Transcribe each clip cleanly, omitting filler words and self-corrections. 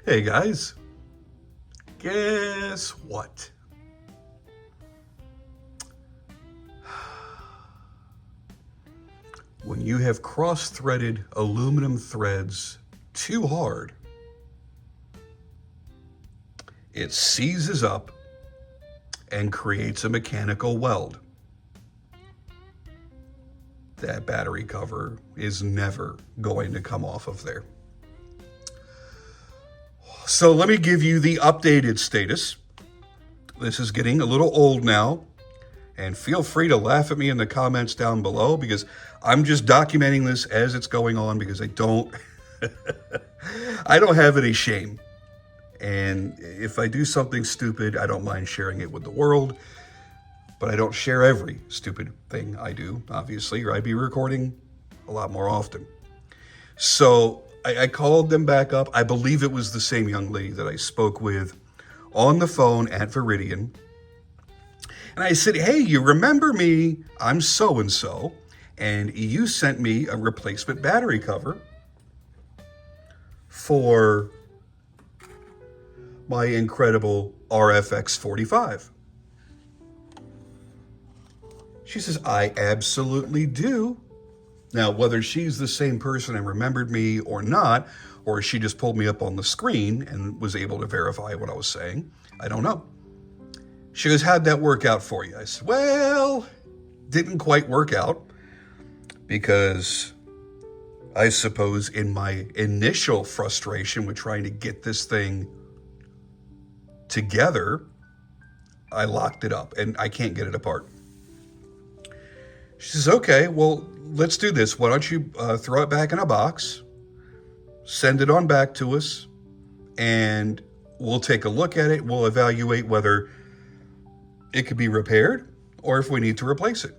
Hey guys, guess what? When you have cross-threaded aluminum threads too hard, it seizes up and creates a mechanical weld. That battery cover is never going to come off of there. So let me give you the updated status. This is getting a little old now, and feel free to laugh at me in the comments down below because I'm just documenting this as it's going on because I don't have any shame. And if I do something stupid, I don't mind sharing it with the world, but I don't share every stupid thing I do, obviously, or I'd be recording a lot more often. So I called them back up. I believe it was the same young lady that I spoke with on the phone at Viridian. And I said, hey, you remember me? I'm so-and-so. And you sent me a replacement battery cover for my incredible RFX 45. She says, I absolutely do. Now, whether she's the same person and remembered me or not, or she just pulled me up on the screen and was able to verify what I was saying, I don't know. She goes, how'd that work out for you? I said, well, didn't quite work out because I suppose in my initial frustration with trying to get this thing together, I locked it up and I can't get it apart. She says, okay, well, let's do this. Why don't you throw it back in a box, send it on back to us, and we'll take a look at it. We'll evaluate whether it could be repaired or if we need to replace it.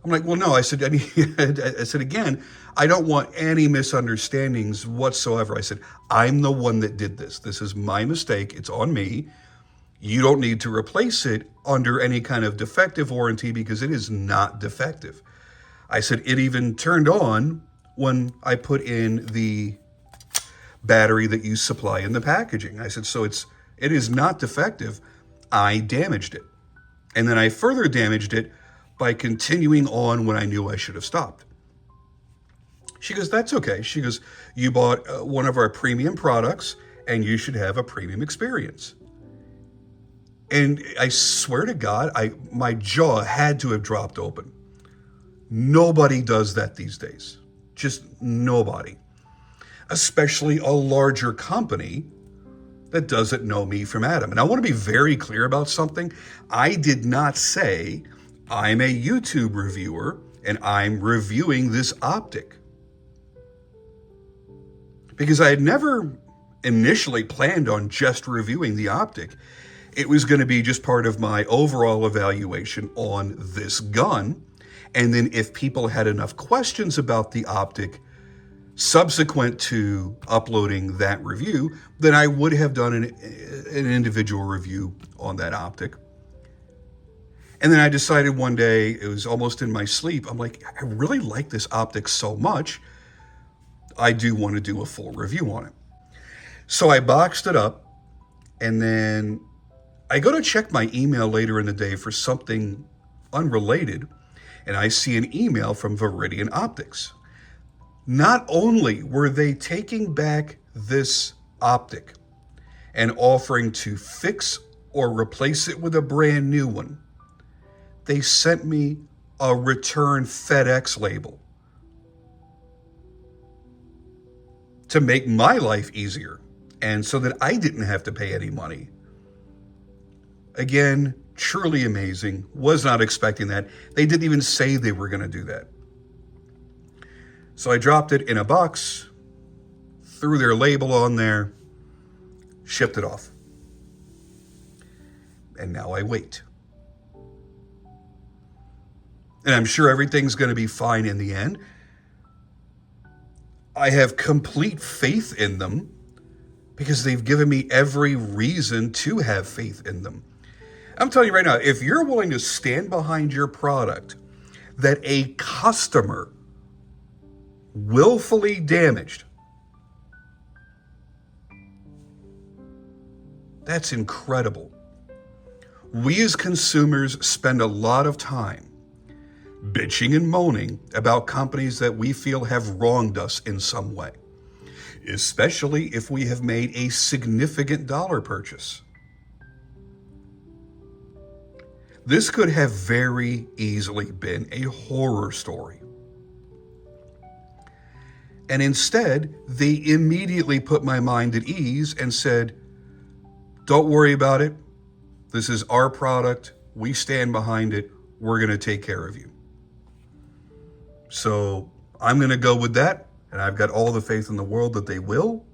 I'm like, well, no, I said, again, I don't want any misunderstandings whatsoever. I said, I'm the one that did this. This is my mistake. It's on me. You don't need to replace it under any kind of defective warranty because it is not defective. I said, it even turned on when I put in the battery that you supply in the packaging. I said, so it is not defective. I damaged it. And then I further damaged it by continuing on when I knew I should have stopped. She goes, that's okay. She goes, you bought one of our premium products and you should have a premium experience. And I swear to God, my jaw had to have dropped open. Nobody does that these days. Just nobody. Especially a larger company that doesn't know me from Adam. And I want to be very clear about something. I did not say I'm a YouTube reviewer and I'm reviewing this optic. Because I had never initially planned on just reviewing the optic. It was going to be just part of my overall evaluation on this gun. And then if people had enough questions about the optic subsequent to uploading that review, then I would have done an individual review on that optic. And then I decided one day, it was almost in my sleep, I'm like, I really like this optic so much, I do want to do a full review on it. So I boxed it up, and then I go to check my email later in the day for something unrelated, and I see an email from Viridian Optics. Not only were they taking back this optic and offering to fix or replace it with a brand new one, they sent me a return FedEx label to make my life easier and so that I didn't have to pay any money. Again, truly amazing. Was not expecting that. They didn't even say they were going to do that. So I dropped it in a box, threw their label on there, shipped it off. And now I wait. And I'm sure everything's going to be fine in the end. I have complete faith in them because they've given me every reason to have faith in them. I'm telling you right now, if you're willing to stand behind your product that a customer willfully damaged, that's incredible. We as consumers spend a lot of time bitching and moaning about companies that we feel have wronged us in some way, especially if we have made a significant dollar purchase. This could have very easily been a horror story. And instead, they immediately put my mind at ease and said, don't worry about it. This is our product. We stand behind it. We're going to take care of you. So I'm going to go with that. And I've got all the faith in the world that they will.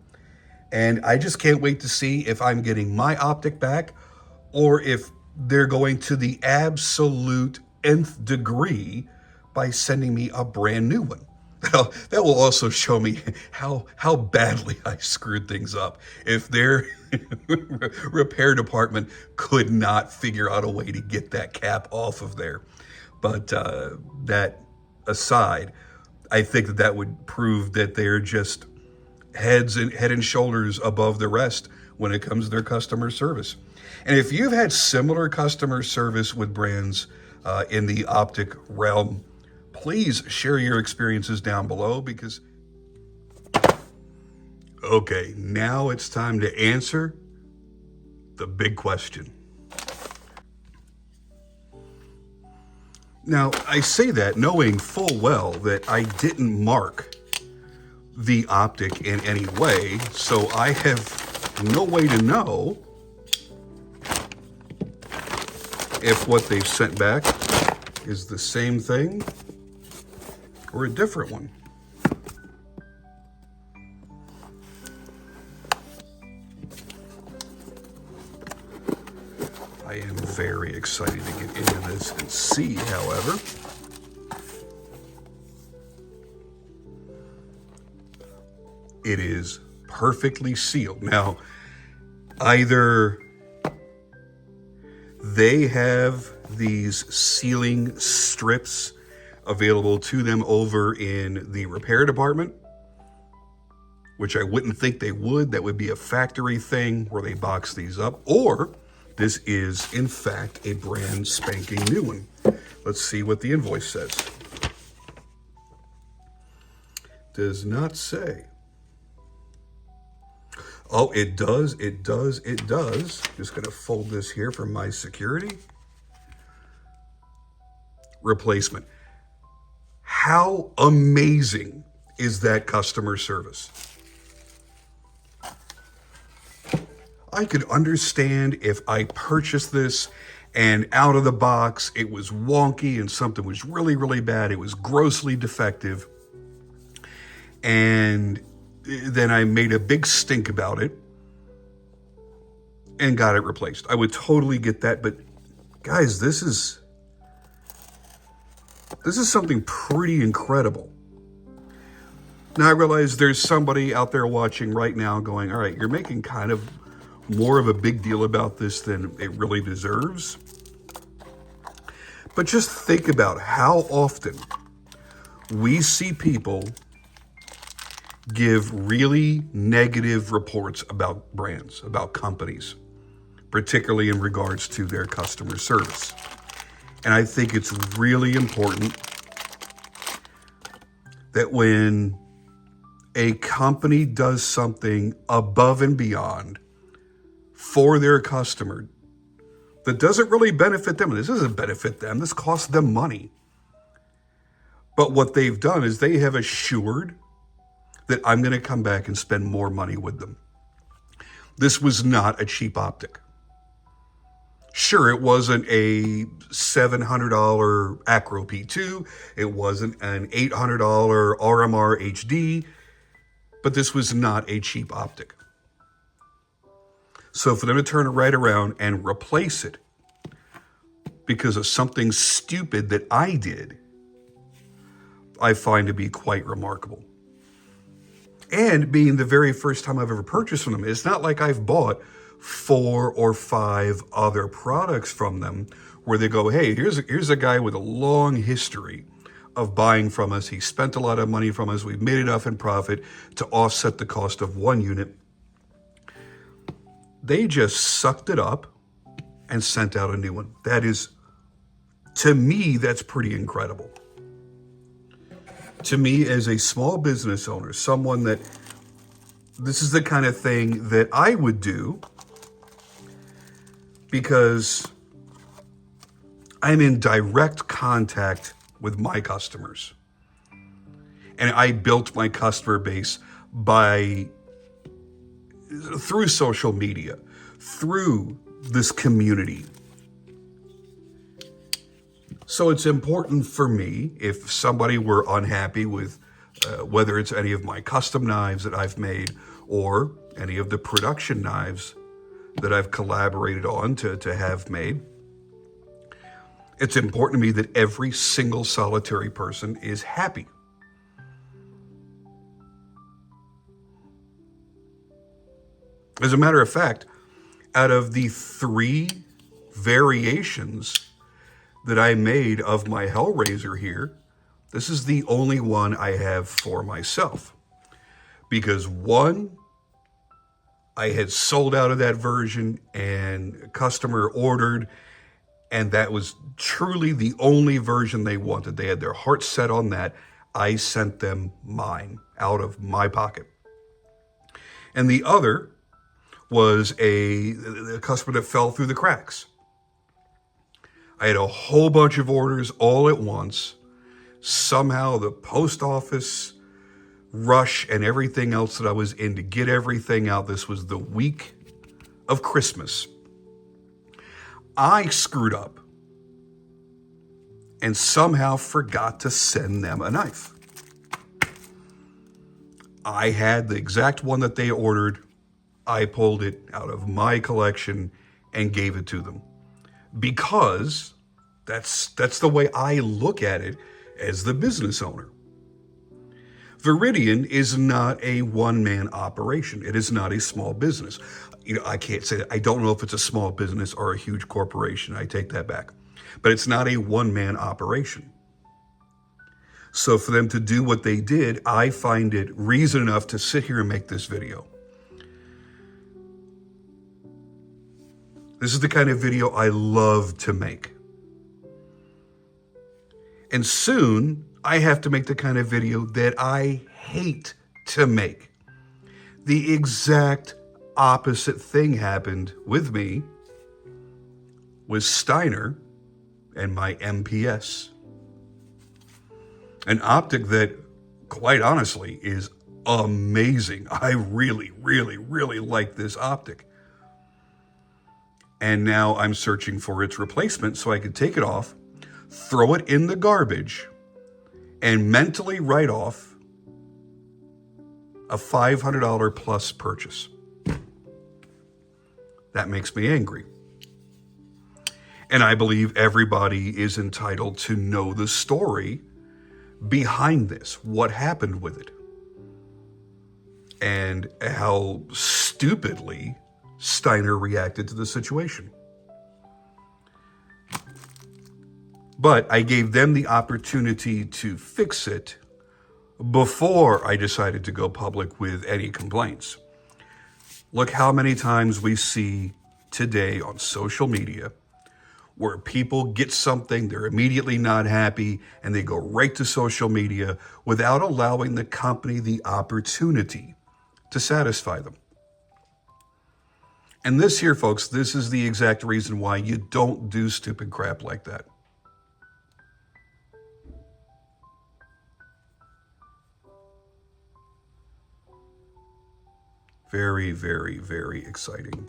And I just can't wait to see if I'm getting my optic back or if they're going to the absolute nth degree by sending me a brand new one. That will also show me how badly I screwed things up. If their repair department could not figure out a way to get that cap off of there. But that aside, I think that would prove that they're just head and shoulders above the rest when it comes to their customer service. And if you've had similar customer service with brands in the optic realm, please share your experiences down below because... Okay, now it's time to answer the big question. Now, I say that knowing full well that I didn't mark the optic in any way, so I have no way to know if what they've sent back is the same thing or a different one. I am very excited to get into this and see, however. It is perfectly sealed. Now, either they have these sealing strips available to them over in the repair department, which I wouldn't think they would. That would be a factory thing where they box these up, or this is, in fact, a brand spanking new one. Let's see what the invoice says. Does not say. Oh, it does, it does, it does. Just gonna fold this here for my security. Replacement. How amazing is that customer service? I could understand if I purchased this and out of the box it was wonky and something was really, really bad. It was grossly defective. And then I made a big stink about it and got it replaced. I would totally get that. But guys, this is something pretty incredible. Now I realize there's somebody out there watching right now going, all right, you're making kind of more of a big deal about this than it really deserves. But just think about how often we see people give really negative reports about brands, about companies, particularly in regards to their customer service. And I think it's really important that when a company does something above and beyond for their customer that doesn't really benefit them, this doesn't benefit them, this costs them money. But what they've done is they have assured that I'm going to come back and spend more money with them. This was not a cheap optic. Sure, it wasn't a $700 Acro P2. It wasn't an $800 RMR HD, but this was not a cheap optic. So for them to turn it right around and replace it because of something stupid that I did, I find to be quite remarkable. And being the very first time I've ever purchased from them, it's not like I've bought 4 or 5 other products from them where they go, hey, here's a guy with a long history of buying from us. He spent a lot of money from us. We've made enough in profit to offset the cost of one unit. They just sucked it up and sent out a new one. That is, to me, that's pretty incredible. To me, as a small business owner, someone that this is the kind of thing that I would do because I'm in direct contact with my customers. And I built my customer base through social media, through this community. So it's important for me, if somebody were unhappy with whether it's any of my custom knives that I've made or any of the production knives that I've collaborated on to have made, it's important to me that every single solitary person is happy. As a matter of fact, out of the 3 variations that I made of my Hellraiser here, this is the only one I have for myself. Because one, I had sold out of that version and a customer ordered, and that was truly the only version they wanted. They had their heart set on that. I sent them mine out of my pocket. And the other was a customer that fell through the cracks. I had a whole bunch of orders all at once. Somehow the post office rush and everything else that I was in to get everything out. This was the week of Christmas. I screwed up and somehow forgot to send them a knife. I had the exact one that they ordered. I pulled it out of my collection and gave it to them. Because that's the way I look at it as the business owner. Viridian is not a one-man operation. It is not a small business. I can't say that. I don't know if it's a small business or a huge corporation. I take that back. But it's not a one-man operation. So for them to do what they did, I find it reason enough to sit here and make this video. This is the kind of video I love to make. And soon, I have to make the kind of video that I hate to make. The exact opposite thing happened with me with Steiner and my MPS. An optic that, quite honestly, is amazing. I really, really, really like this optic. And now I'm searching for its replacement so I can take it off, throw it in the garbage, and mentally write off a $500 plus purchase. That makes me angry. And I believe everybody is entitled to know the story behind this, what happened with it, and how stupidly Steiner reacted to the situation. But I gave them the opportunity to fix it before I decided to go public with any complaints. Look how many times we see today on social media where people get something, they're immediately not happy, and they go right to social media without allowing the company the opportunity to satisfy them. And this here, folks, this is the exact reason why you don't do stupid crap like that. Very, very, very exciting.